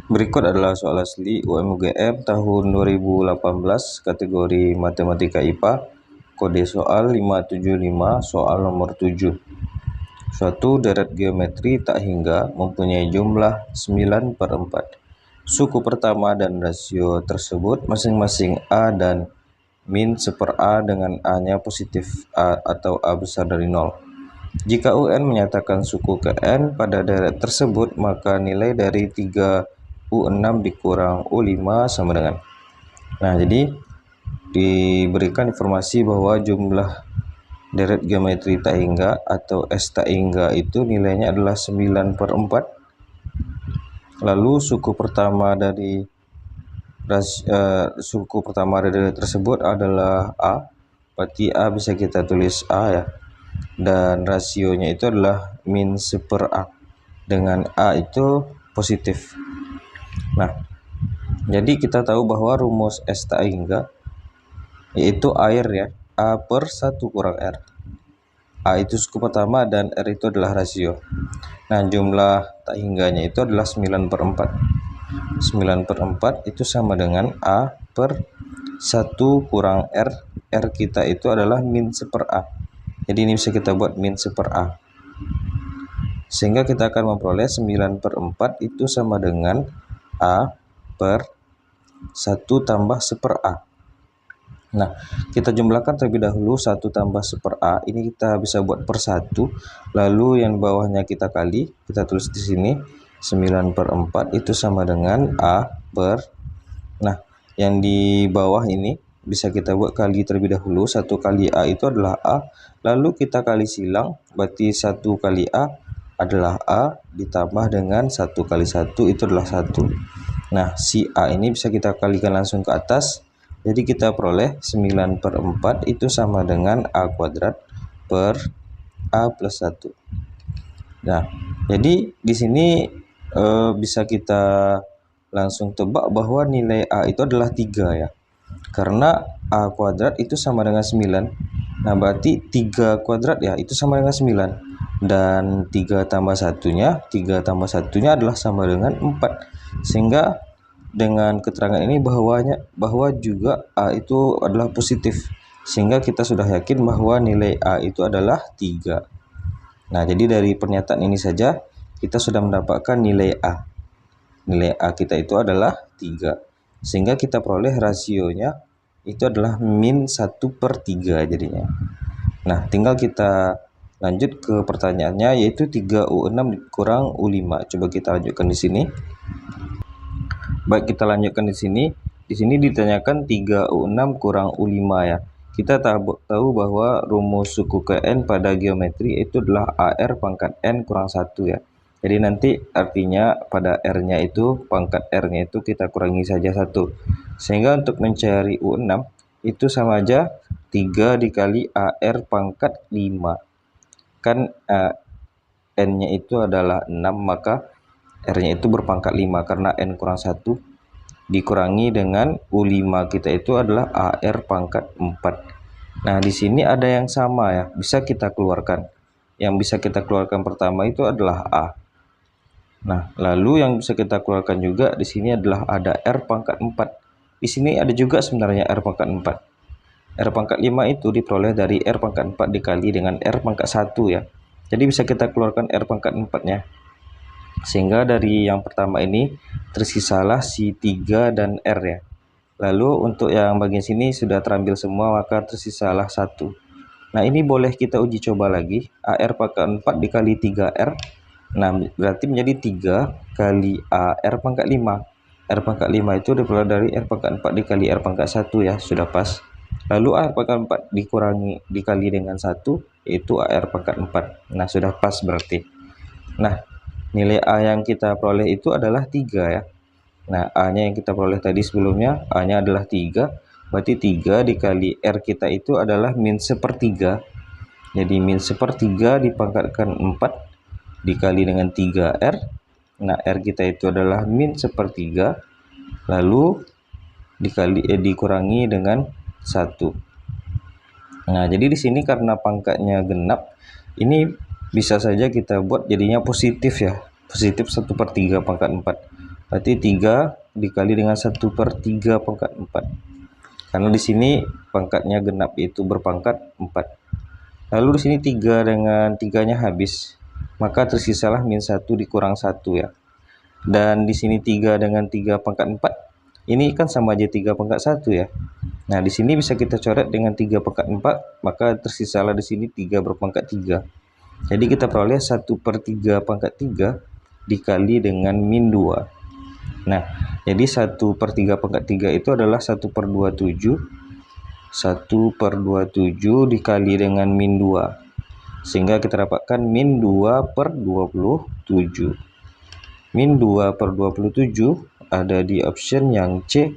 Berikut adalah soal asli UMUGM tahun 2018 kategori Matematika IPA, kode soal 575, soal nomor 7. Suatu deret geometri tak hingga mempunyai jumlah 9/4. Suku pertama dan rasio tersebut masing-masing A dan min 1/A dengan A-nya positif A atau A besar dari 0. Jika UN menyatakan suku ke N pada deret tersebut, maka nilai dari 3U6 dikurang U5 sama dengan. Nah, jadi diberikan informasi bahwa jumlah deret geometri tak hingga atau S tak hingga itu nilainya adalah 9/4. Lalu suku pertama dari deret tersebut adalah A. Berarti A bisa kita tulis A ya. Dan rasionya itu adalah min 1/A dengan A itu positif. Nah, jadi kita tahu bahwa rumus S tak hingga yaitu air ya, A/1 kurang R. A itu suku pertama dan R itu adalah rasio. Nah, jumlah tak hingganya itu adalah 9/4. 9/4 itu sama dengan A/1 kurang R. R kita itu adalah min 1/A. Jadi ini bisa kita buat min 1/A. Sehingga kita akan memperoleh 9/4 itu sama dengan A/1 tambah 1/A. Nah, kita jumlahkan terlebih dahulu 1 tambah 1/A. Ini kita bisa buat per 1. Lalu yang bawahnya kita kali. Kita tulis di sini 9/4 itu sama dengan Nah, yang di bawah ini bisa kita buat kali terlebih dahulu. 1 kali A itu adalah A. Lalu kita kali silang. Berarti 1 kali A adalah A ditambah dengan 1 kali 1 itu adalah 1. Nah, si A ini bisa kita kalikan langsung ke atas. Jadi kita peroleh 9/4 itu sama dengan A kuadrat per A plus 1. Nah, jadi di sini bisa kita langsung tebak bahwa nilai A itu adalah 3 ya. Karena A kuadrat itu sama dengan 9. Nah, berarti 3 kuadrat ya itu sama dengan 9. Dan 3 tambah 1-nya adalah sama dengan 4. Sehingga dengan keterangan ini bahwa juga A itu adalah positif. Sehingga kita sudah yakin bahwa nilai A itu adalah 3. Nah, jadi dari pernyataan ini saja kita sudah mendapatkan nilai A. Nilai A kita itu adalah 3. Sehingga kita peroleh rasionya itu adalah min 1/3 jadinya. Nah, tinggal kita lanjut ke pertanyaannya, yaitu 3U6 kurang U5. Coba kita lanjutkan di sini. Baik, kita lanjutkan di sini. Di sini ditanyakan 3U6 kurang U5 ya. Kita tahu bahwa rumus suku ke N pada geometri itu adalah AR pangkat N kurang 1 ya. Jadi nanti artinya pada R-nya itu, pangkat R-nya itu kita kurangi saja 1. Sehingga untuk mencari U6 itu sama aja 3 dikali AR pangkat 5. Kan N-nya itu adalah 6, maka R-nya itu berpangkat 5 karena N kurang 1 dikurangi dengan U5 kita itu adalah AR pangkat 4. Nah, di sini ada yang sama ya, bisa kita keluarkan. Yang bisa kita keluarkan pertama itu adalah A. Nah, lalu yang bisa kita keluarkan juga di sini adalah ada R pangkat 4. Di sini ada juga sebenarnya R pangkat 4. R pangkat 5 itu diperoleh dari R pangkat 4 dikali dengan R pangkat 1 ya. Jadi bisa kita keluarkan R pangkat 4-nya. Sehingga dari yang pertama ini tersisalah si 3 dan R ya. Lalu untuk yang bagian sini sudah terambil semua, maka tersisalah 1. Nah, ini boleh kita uji coba lagi. AR pangkat 4 dikali 3R. Nah, berarti menjadi 3 kali AR pangkat 5. R pangkat 5 itu diperoleh dari R pangkat 4 dikali R pangkat 1 ya, sudah pas. Lalu AR pangkat 4 dikali dengan 1, yaitu AR pangkat 4. Nah, sudah pas berarti. Nah, nilai A yang kita peroleh itu adalah 3 ya. Nah, A-nya yang kita peroleh tadi sebelumnya, A-nya adalah 3. Berarti 3 dikali R kita itu adalah min 1/3. Jadi min 1/3 dipangkatkan 4 dikali dengan 3R. Nah, R kita itu adalah min 1/3. Lalu dikurangi dengan 1. Nah, jadi di sini karena pangkatnya genap, ini bisa saja kita buat jadinya positif ya. Positif 1/3 pangkat 4. Berarti 3 dikali dengan 1/3 pangkat 4. Karena di sini pangkatnya genap, yaitu berpangkat 4. Lalu di sini 3 dengan 3-nya habis, maka tersisalah min 1 dikurang 1 ya. Dan di sini 3 dengan 3 pangkat 4, ini kan sama aja 3 pangkat 1 ya. Nah, di sini bisa kita coret dengan 3 pangkat 4, maka tersisalah di sini 3 berpangkat 3. Jadi kita peroleh 1/3 pangkat 3 dikali dengan min 2. Nah, jadi 1/3 pangkat 3 itu adalah 1/27. 1/27 dikali dengan min 2. Sehingga kita dapatkan min 2/27. Min 2/27 ada di option yang C.